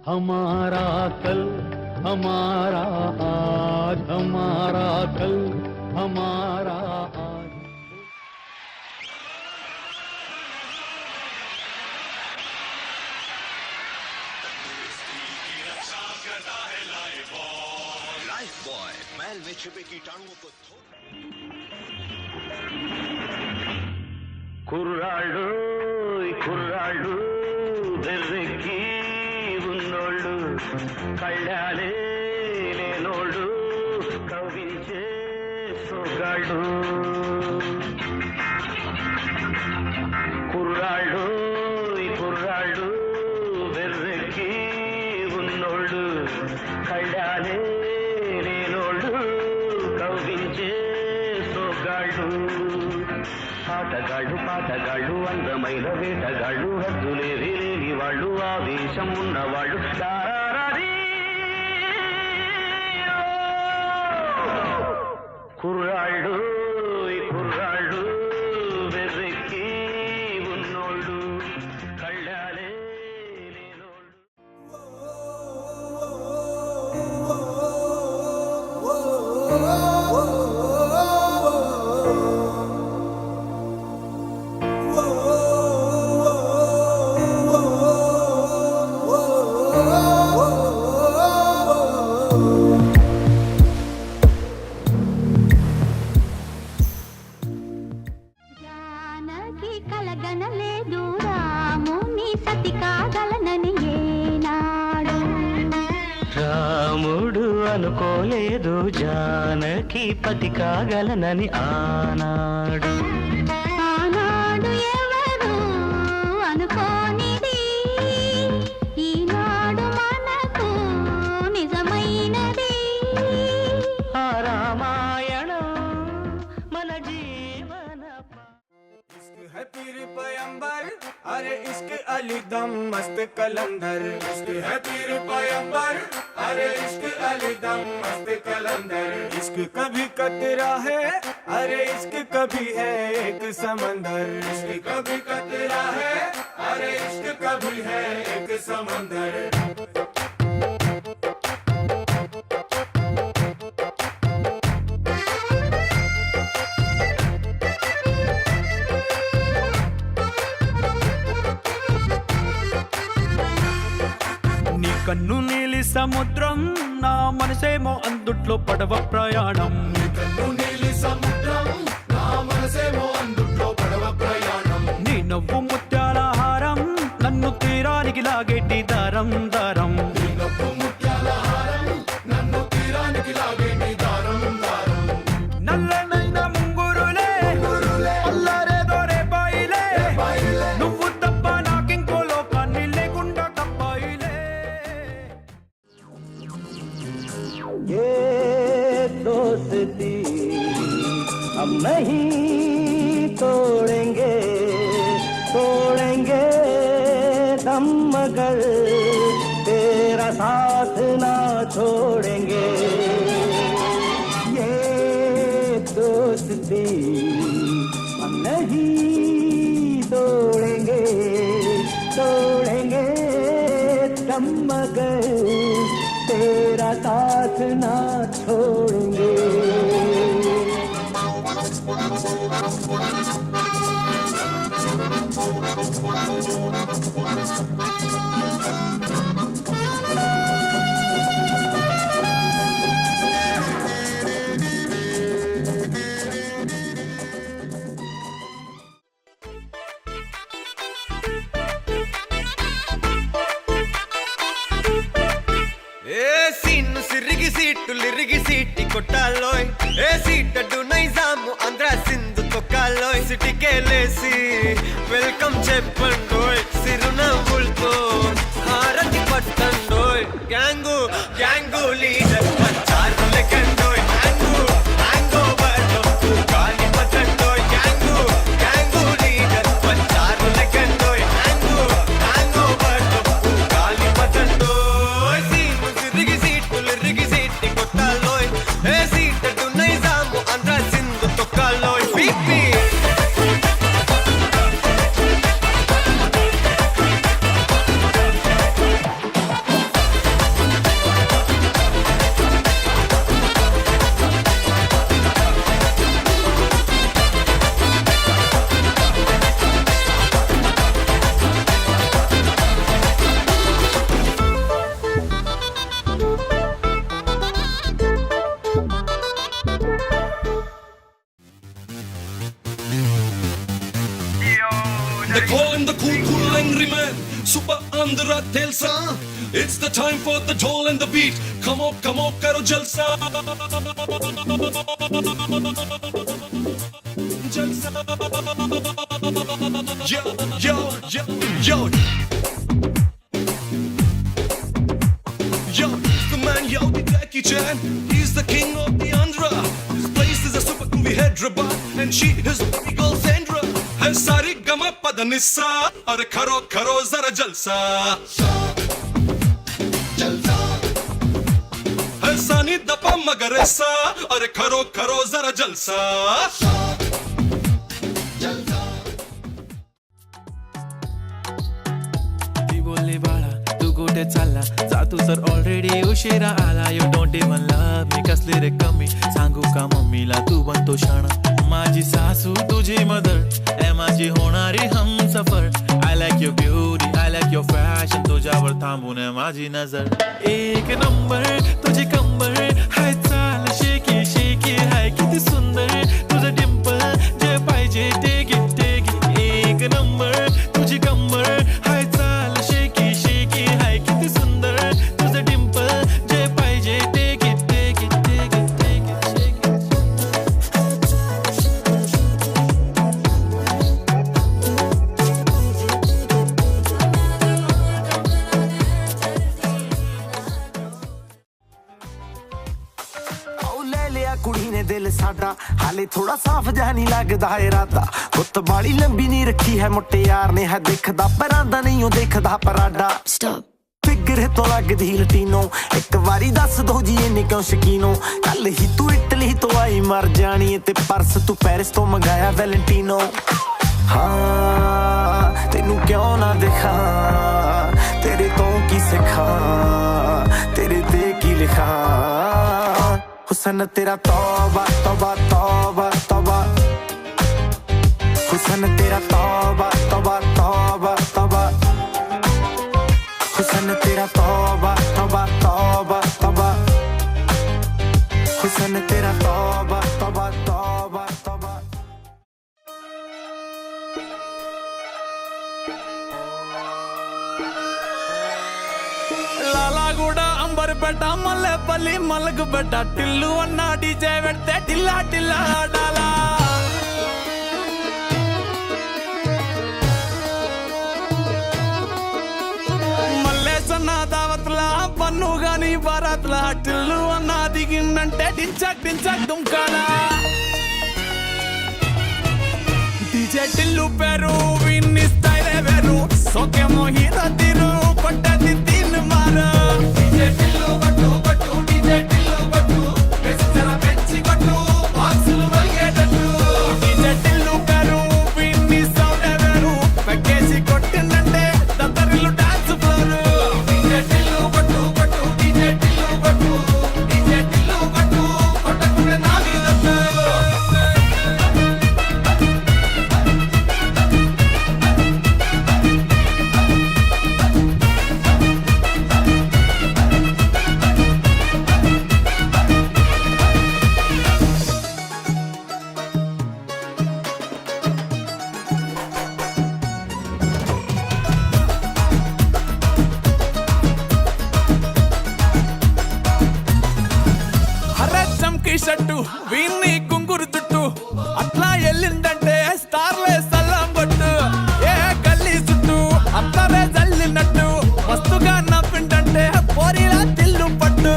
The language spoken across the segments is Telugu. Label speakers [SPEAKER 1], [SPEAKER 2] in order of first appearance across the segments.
[SPEAKER 1] हमारा कल हमारा आज, हमारा कल हमारा आज।
[SPEAKER 2] लाइफ बॉय मैल में छिपे कीटाणुओं को
[SPEAKER 1] కుర్రాళ్ళు కుర్రాళ్ళు వెర్రెక్కి ఉన్నోళ్ళు కళ్ళాలే లేనోళ్ళు కవించే సొగాళ్ళు కుర్రాళ్ళు కుర్రాళ్ళు వెర్రెక్కి ఉన్నోళ్ళు కళ్ళాలే లేనోళ్ళు కవించే సొగాళ్ళు ఆటగాళ్ళు పాటగాళ్ళు అందమైన వేటగాళ్ళు హద్దులేవి లేని వాళ్ళు ఆవేశం ఉన్నవాళ్ళు కుర్రాళ్ళు కుర్రాళ్ళు వెర్రెక్కి ఉన్నోళ్ళు కళ్ళాలే లేనోళ్ళు.
[SPEAKER 3] కలగనలేదు రాముని సతి కాగలనని ఏనాడు
[SPEAKER 1] రాముడు అనుకోలేదు జానకి పతి కాగలనని ఆనాడు
[SPEAKER 3] ఆనాడు ఎవరు అనుకోనిది ఈనాడు మనకు నిజమైనది
[SPEAKER 1] ఆ రామాయణం మన జీవన
[SPEAKER 4] है पीर पैगंबर अरे इश्क अली दम मस्त कलंदर इश्क है पीर पैगंबर अरे इश्क अली दम मस्त कलंदर इश्क कभी कतरा है अरे इश्क कभी है एक समंदर इश्क कभी कतरा है अरे इश्क कभी है एक समंदर
[SPEAKER 5] కన్ను నీలి సముద్రం నా మనసేమో అందుట్లో పడవ ప్రయాణం
[SPEAKER 4] కన్ను నీలి సముద్రం నా మనసేమో అందుట్లో పడవ ప్రయాణం
[SPEAKER 5] నీ నవ్వు ముత్యాల హారం నన్ను తీరానికి లాగేటి దారం దారం
[SPEAKER 4] నీ నవ్వు ముత్యాల హారం నన్ను తీరానికి లాగేటి దారం దారం
[SPEAKER 5] నల్లనైన ముంగురులే అల్లారేదో రేపాయిలే నువ్వు తప్ప నాకింకో లోకాన్ని లేకుండా తప్పాయిలే
[SPEAKER 1] ये दोस्ती हम नहीं तोड़ेंगे तोड़ेंगे दम मगर तेरा साथ ना छोड़ेंगे ये दोस्ती हम नहीं तोड़ेंगे तोड़ेंगे दम मगर तेरा साथ ना छोड़ेंगे
[SPEAKER 6] సిరిగి సీటి కొట్టాలోయ్ ఏ సీటడు నైజాము ఆంధ్ర సింధు తొక్కాలోయ్ సిటీకేలేసి వెల్కమ్ చెప్పండోయ్ సిరునవ్వులతో హారతి పట్టండోయ్ గ్యాంగు గ్యాంగు లీడర్ పంచారు లెక్కండోయ్ హ్యాంగు హ్యాంగ్ ఓవర్ లో గాలి పట్టండోయ్ గ్యాంగు గ్యాంగు లీడర్ పంచారు లెక్కండోయ్ హ్యాంగు హ్యాంగ్ ఓవర్ లో గాలి పట్టండోయ్ సీను సిరిగి సీటులు రిగి సీటి కొట్టాలోయ్ ఏ సీటడు నైజాము ఆంధ్ర సింధు తొక్కాలోయ్ BP
[SPEAKER 7] They call him the cool angry man. Super Andhra Telsa. It's the time for the toll and the beat. Come on, karo jalsa. Jalsa. Yo, yo, yo, yo. Yo, the man, yo, the Jackie Chan. He's the king of the Andhra. This place is a super groovy Hyderabad, and she is the girl Sandra. Hai sari gama padanissa, are karo zara jalsa. Hai sani dapa magaressa, are karo zara jalsa.
[SPEAKER 5] ती बोलली बाळा तू कुठे चालला जा तू तर ऑलरेडी उशिरा आला you don't even love me कसली रे कमी सांगू का मम्मीला तू बनतो शाणा माझी सासू तुझी मदर ए माझी होणारी Humsafar I like your beauty I like your fashion तुझ्यावर थांबून आहे माझी नजर एक नंबर तुझी कंबर हाय चाल शेकी शेकी हाय किती सुंदर तुझं डिंपल जे पाहिजे टेक इट एक नंबर तुझी कंबर हाय चाल शेकी शेकी हाय किती सुंदर तुझं डिंपल जे पाहिजे टेक इट
[SPEAKER 1] कुड़ी ने दिल साडा हाले थोड़ा साफ जहा नहीं लगदा इरादा गुत्त बाली लंबी नहीं रखी है मुट्टे यार ने है दिखदा परांदा नहीं हो देखदा पराडा फिगर तो लगदी लटीनो एक बारी दस दो जी इन्नी क्यों शकीनो कल ही तू इटली तो आई मर जानी ते पर्स तू पेरिस तो मंगाया वैलेंटिनो हाँ तेनू क्यों ना दिखा तेरे तो की सिखा तेरे ते की लिखा हुसन तेरा तौबा तौबा तौबा तौबा हुसन तेरा तौबा तौबा तौबा तौबा हुसन तेरा तौबा तौबा तौबा तौबा हुसन तेरा तौबा तौबा तौबा तौबा
[SPEAKER 5] లాలాగూడ అంబర్పేట మల్లెపల్లి మలకపేట టిల్లు అన్న డీజే పెడితే టిల్లా టిల్లా ఆడాలా మల్లేసన్న దావత్ల పన్ను గాని బారాత్ల టిల్లు అన్న దిగిందంటే డించక్ డించక్ దుంకాలా డీజే టిల్లు పేరు విన్ని స్టైల్ వేరు సోకేమో హీరో తీరు పట్టది తీన్ మారా డీజే టిల్లు పట్టు పట్టు డీజే టిల్లు పట్టు వెచ్చన పెంచి కొట్టు బాక్సులు వలిగేటట్టు డీజే టిల్లు పేరు విన్ని సౌండ్ వేరు పెక్కేసి కొట్టిందంటే దత్తరిల్లు డాన్స్ ఫ్లోర్ డీజే టిల్లు పట్టు పట్టు డీజే టిల్లు పట్టు డీజే టిల్లు పట్టు కొట్టకుడే నా మీద షట్టు వీన్ని కుంగురు చుట్టూ అట్లా ఎల్లిందంటే స్టార్లే సల్లం కొట్టు ఏ గల్లీ చుట్టూ అట్లనే జల్లినట్టు మస్తుగా నవ్విందంటే పోరిలా తిల్లు పట్టు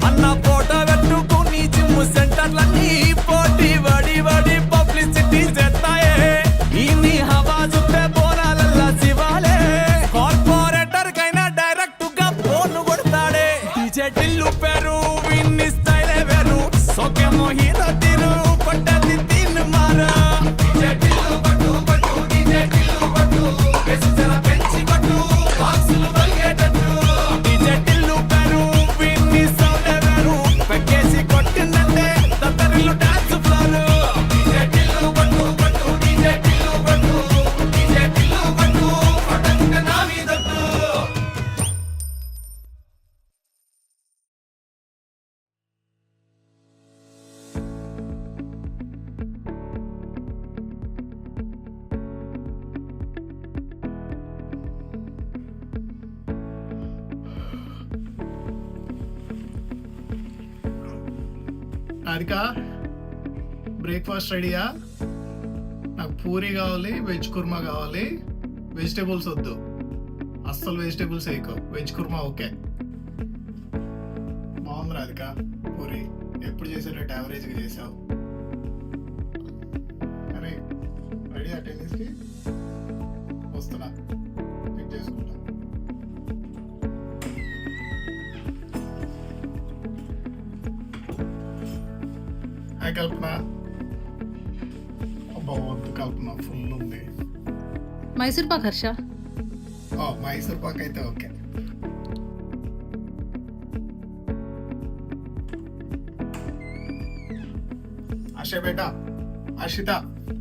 [SPEAKER 5] అన్న ఫోటో పెట్టుకుని జిమ్ సెంటర్లన్నీ పోటీ వడి వడి పబ్లిసిటీ చేస్తాయే ఈ హవా చుట్టే బోనాలల్లా శివాలే కార్పొరేటర్ కైనా డైరెక్ట్ గా ఫోన్ కొడతాడే డీజే టిల్లు పేరు విన్ని స్టైల్ వేరు సోకేమో హీరో
[SPEAKER 8] రాధిక బ్రేక్ఫాస్ట్ రెడీయా? నాకు పూరి కావాలి, వెజ్ కుర్మా కావాలి, వెజిటేబుల్స్ వద్దు, అస్సలు వెజిటేబుల్స్ వేయకు, వెజ్ కుర్మా ఓకే. బాగుంది రాధిక పూరి, ఎప్పుడు చేసేటట్టు యావరేజ్గా చేసావు. అరే రెడీ టెన్నిస్కి వస్తున్నా, పిక్ చేసుకుంటా. హాయ్ కల్పన. అబ్బా వద్దు కల్పన, ఫుల్ ఉంది.
[SPEAKER 9] మైసూర్ పాక్ హర్ష.
[SPEAKER 8] మైసూర్ పాక్ అయితే ఓకే. ఆశ బేటా,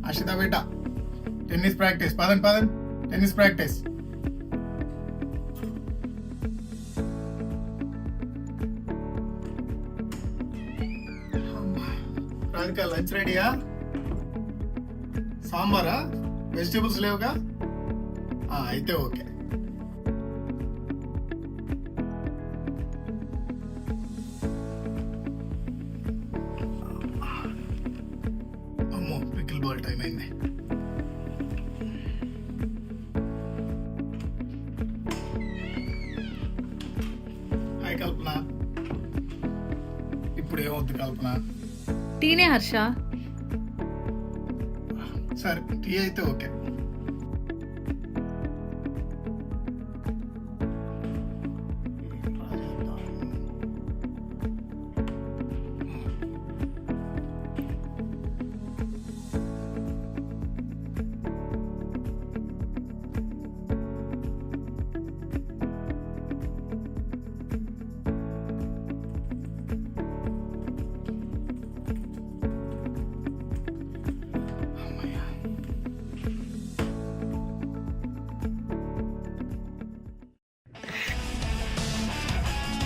[SPEAKER 8] ఆశిత బేటా, టెన్నిస్ ప్రాక్టీస్. పదండి టెన్నిస్ ప్రాక్టీస్. రాధిక లంచ్ రెడీయా? సాంబారా? వెజిటేబుల్స్ లేవుగా? అయితే ఓకే. అమ్మో పికిల్ బాల్ టైం అయింది. హాయ్ కల్పన. ఇప్పుడు ఏమవుద్ది కల్పన?
[SPEAKER 9] టీనే హర్ష.
[SPEAKER 8] సరే టీ అయితే ఓకే.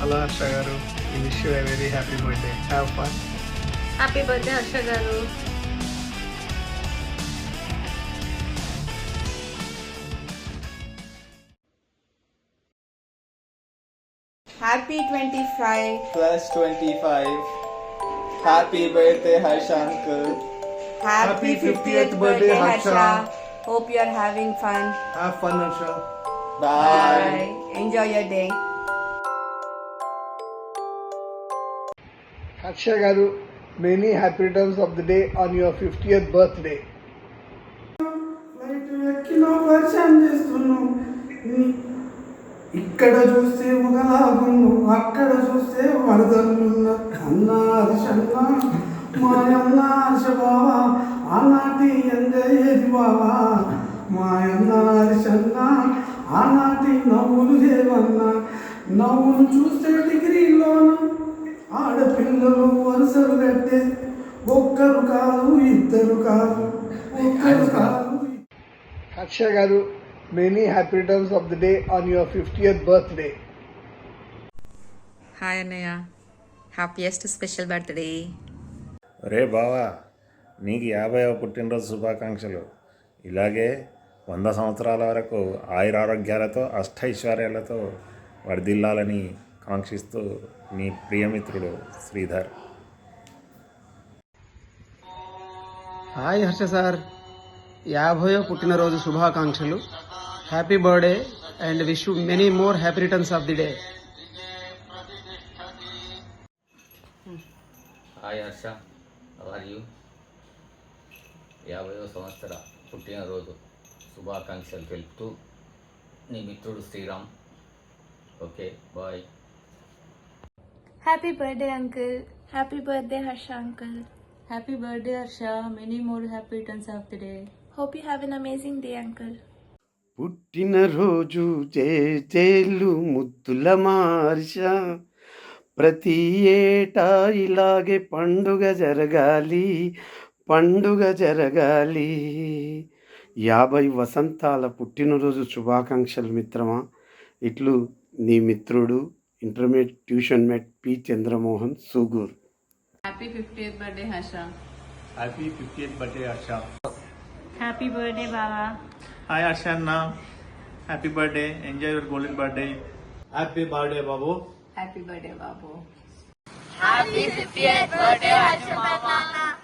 [SPEAKER 8] హలో హర్ష గారు, ఈ wish you very happy birthday. Have fun.
[SPEAKER 9] Happy birthday Harsha గారు.
[SPEAKER 10] Happy 25.
[SPEAKER 4] Plus 25. Happy birthday, Harsha uncle.
[SPEAKER 10] Happy 50th birthday, Harsha. Hope you are having fun.
[SPEAKER 8] Have fun Harsha.
[SPEAKER 10] Bye. Enjoy your day.
[SPEAKER 8] Harsha garu, many happy returns of the day on your 50th birthday.
[SPEAKER 11] ఇక్కడ చూస్తే ఒకలాగున్ను, అక్కడ చూస్తే వరదలున్న అన్నా హర్షన్నా మాయన్న హర్ష బావా, ఆనాటి ఎంజేది బావా మాయన్న హర్షన్నా, ఆనాటి నవ్వులు ఏవన్నా, నవ్వులు చూస్తే డిగ్రీలోన ఆడపిల్లలు వరుసలు కట్టే, ఒక్కరు కాదు ఇద్దరు కాదు, ఒక్కరు కాదు. Harsha garu, many happy returns of the day on your 50th birthday.
[SPEAKER 10] Hi అన్నయ్య, హ్యాపీయెస్ట్ స్పెషల్ బర్త్డే.
[SPEAKER 12] రే బావా, నీకు 50వ పుట్టినరోజు శుభాకాంక్షలు. ఇలాగే 100 సంవత్సరాల వరకు ఆయురారోగ్యాలతో అష్టైశ్వర్యాలతో వర్ధిల్లాలని కాంక్షిస్తూ మీ ప్రియమిత్రుడు శ్రీధర్.
[SPEAKER 11] హాయ్ హర్ష సార్, 50వ పుట్టినరోజు శుభాకాంక్షలు. Happy birthday and wish you many more happy returns of the day.
[SPEAKER 13] Hi Harsha, how are you? 50వ సంవత్సర పుట్టినరోజు శుభాకాంక్షలు తెలుపుతూ నీ మిత్రుడు Sriram. Okay, bye.
[SPEAKER 3] Happy birthday uncle. Happy birthday Harsha uncle.
[SPEAKER 9] Happy birthday Harsha, many more happy returns of the day.
[SPEAKER 3] Hope you have an amazing day uncle.
[SPEAKER 11] పుట్టినరోజు చేలు ముద్దుల మార్ష, ప్రతి ఏటా ఇలాగే పండుగ జరగాలి, పండుగ జరగాలి. 50 వసంతాల పుట్టినరోజు శుభాకాంక్షలు మిత్రమా. ఇట్లు నీ మిత్రుడు intermediate tuition mate P Chandramohan Sugur.
[SPEAKER 9] Happy 50th birthday Harsha.
[SPEAKER 5] Happy 50th birthday Harsha.
[SPEAKER 3] Happy birthday బావా.
[SPEAKER 5] హాయ్ హర్ష అన్న, happy birthday, enjoy your golden birthday. Happy birthday బాబు.
[SPEAKER 10] హ్యాపీ బర్త్డే బాబు.
[SPEAKER 3] Happy 50th birthday, Harsha Mama.